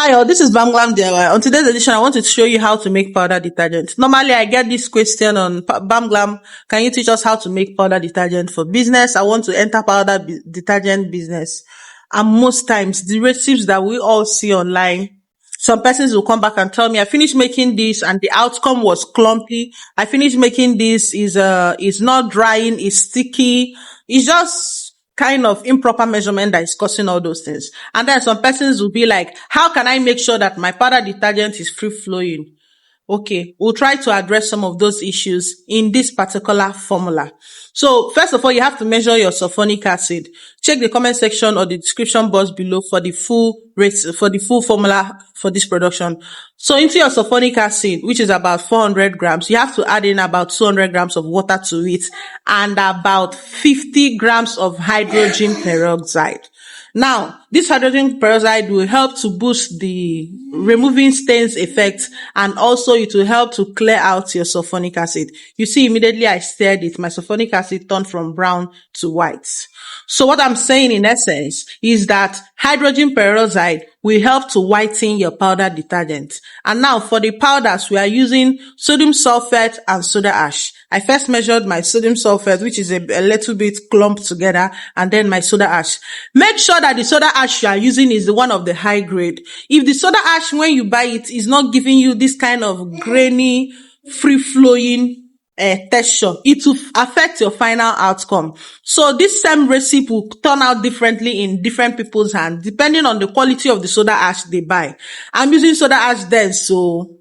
Hi all, this is Bamglam DIY. On today's edition, I want to show you how to make powder detergent. Normally, I get this question on Bamglam, can you teach us how to make powder detergent for business? I want to enter powder detergent business. And most times, the recipes that we all see online, some persons will come back and tell me, I finished making this and the outcome was clumpy. I finished making this, is not drying, it's sticky. It's just kind of improper measurement that is causing all those things. And then some persons will be like, how can I make sure that my powder detergent is free flowing? Okay, we'll try to address some of those issues in this particular formula. So first of all, you have to measure your sulfonic acid. Check the comment section or the description box below for the full rates, for the full formula for this production. So into your sulfonic acid, which is about 400 grams, you have to add in about 200 grams of water to it and about 50 grams of hydrogen peroxide. Now, this hydrogen peroxide will help to boost the removing stains effect, and also it will help to clear out your sulfonic acid. You see, immediately I stirred it, my sulfonic acid turned from brown to white. So what I'm saying in essence is that hydrogen peroxide will help to whiten your powder detergent. And now for the powders, we are using sodium sulphate and soda ash. I first measured my sodium sulphate, which is a little bit clumped together, and then my soda ash. Make sure that the soda ash you are using is the one of the high grade. If the soda ash, when you buy it, is not giving you this kind of grainy, free-flowing texture, it will affect your final outcome. So this same recipe will turn out differently in different people's hands, depending on the quality of the soda ash they buy. I'm using soda ash then, so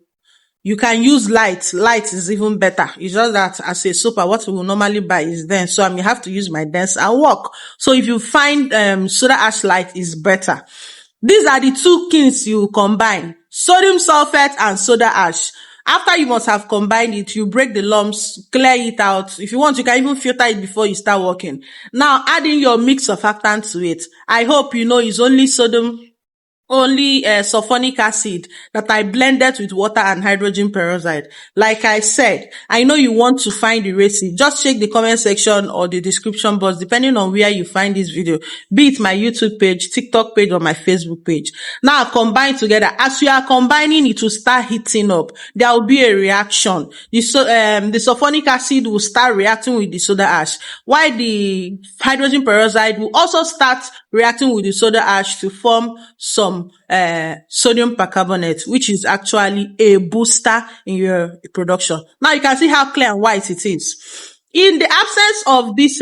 you can use light. Light is even better. It's just that as a super, what we will normally buy is dense. So I may have to use my dense and work. So if you find soda ash light is better. These are the two things you combine: sodium sulphate and soda ash. After you must have combined it, you break the lumps, clear it out. If you want, you can even filter it before you start working. Now, add in your mix surfactant to it. I hope you know it's only sulfonic acid that I blended with water and hydrogen peroxide. Like I said, I know you want to find the recipe. Just check the comment section or the description box, depending on where you find this video, be it my YouTube page, TikTok page, or my Facebook page. Now combine together. As you are combining, it will start heating up. There will be a reaction. The sulfonic acid will start reacting with the soda ash, while the hydrogen peroxide will also start reacting with the soda ash to form some sodium percarbonate, which is actually a booster in your production. Now you can see how clear and white it is. In the absence of this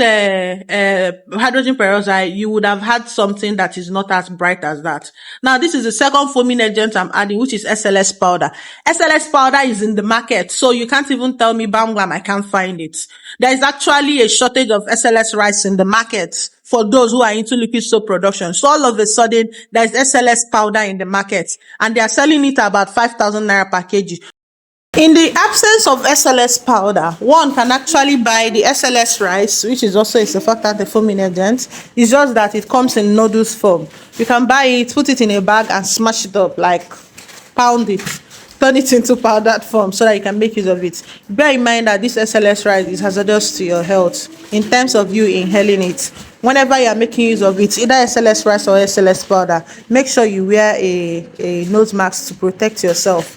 hydrogen peroxide, you would have had something that is not as bright as that. Now, this is the second foaming agent I'm adding, which is SLS powder. SLS powder is in the market, so you can't even tell me, Bamglam, I can't find it. There is actually a shortage of SLS rice in the market for those who are into liquid soap production. So all of a sudden, there is SLS powder in the market, and they are selling it at about 5,000 naira per kg. In the absence of SLS powder, one can actually buy the SLS rice, which is also a surfactant, a foaming agent. It's just that it comes in noodles form. You can buy it, put it in a bag, and smash it up, like pound it, turn it into powdered form so that you can make use of it. Bear in mind that this SLS rice is hazardous to your health in terms of you inhaling it. Whenever you are making use of it, either SLS rice or SLS powder, make sure you wear a nose mask to protect yourself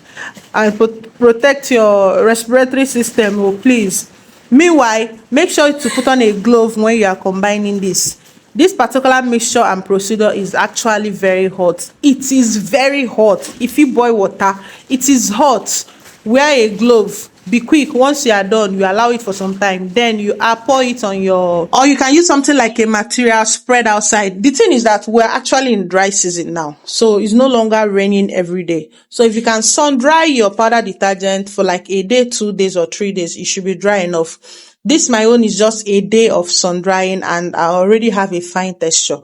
and protect your respiratory system, please. Meanwhile, make sure to put on a glove when you are combining this. This particular mixture and procedure is actually very hot. It is very hot. If you boil water, it is hot. Wear a glove. Be quick. Once you are done, you allow it for some time. Then you pour it on your, or you can use something like a material spread outside. The thing is that we're actually in dry season now, so it's no longer raining every day. So if you can sun dry your powder detergent for like a day, 2 days, or 3 days, it should be dry enough. This my own is just a day of sun drying, and I already have a fine texture.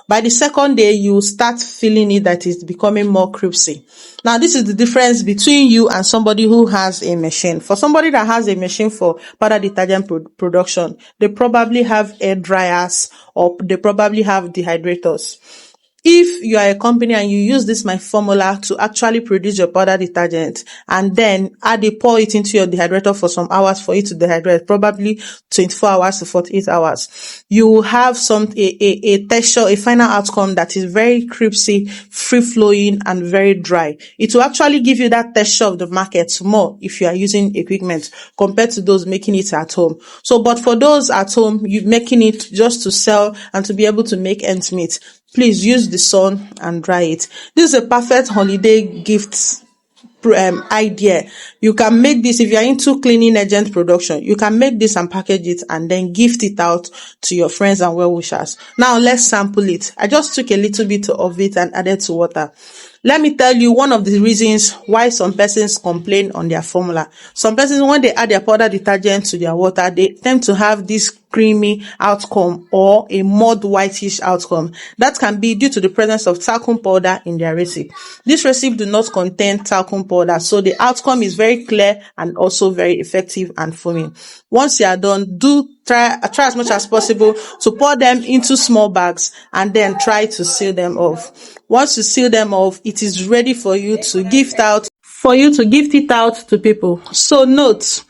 By the second day, you start feeling it that it's becoming more crispy. Now, this is the difference between you and somebody who has a machine. For somebody that has a machine for powder detergent production, they probably have air dryers or they probably have dehydrators. If you are a company and you use this my formula to actually produce your powder detergent and then pour it into your dehydrator for some hours for it to dehydrate, probably 24 hours to 48 hours, you will have a texture, a final outcome that is very crispy, free flowing, and very dry. It will actually give you that texture of the market more if you are using equipment compared to those making it at home. So, but for those at home, you making it just to sell and to be able to make ends meet, please use the sun and dry it. This is a perfect holiday gift idea. You can make this if you are into cleaning agent production. You can make this and package it and then gift it out to your friends and well wishers. Now let's sample it. I just took a little bit of it and added to water. Let me tell you one of the reasons why some persons complain on their formula. Some persons, when they add their powder detergent to their water, they tend to have this creamy outcome or a mud whitish outcome. That can be due to the presence of talcum powder in their recipe. This recipe do not contain talcum powder, so the outcome is very clear and also very effective and foaming. Once you are done, try as much as possible to pour them into small bags and then try to seal them off. Once you seal them off, it is ready for you to gift it out to people. So note,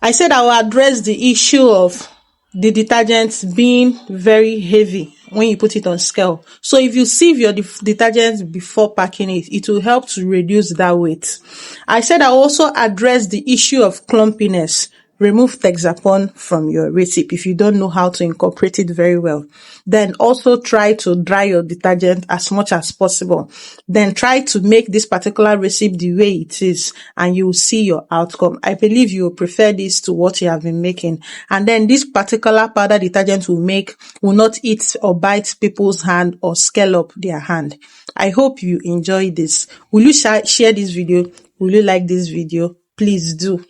I said I will address the issue of the detergent being very heavy when you put it on scale. So if you sieve your detergent before packing it, it will help to reduce that weight. I said I will also address the issue of clumpiness. Remove Texapon from your recipe if you don't know how to incorporate it very well. Then also try to dry your detergent as much as possible. Then try to make this particular recipe the way it is and you will see your outcome. I believe you will prefer this to what you have been making. And then this particular powder detergent will not eat or bite people's hand or scale up their hand. I hope you enjoy this. Will you share this video? Will you like this video? Please do.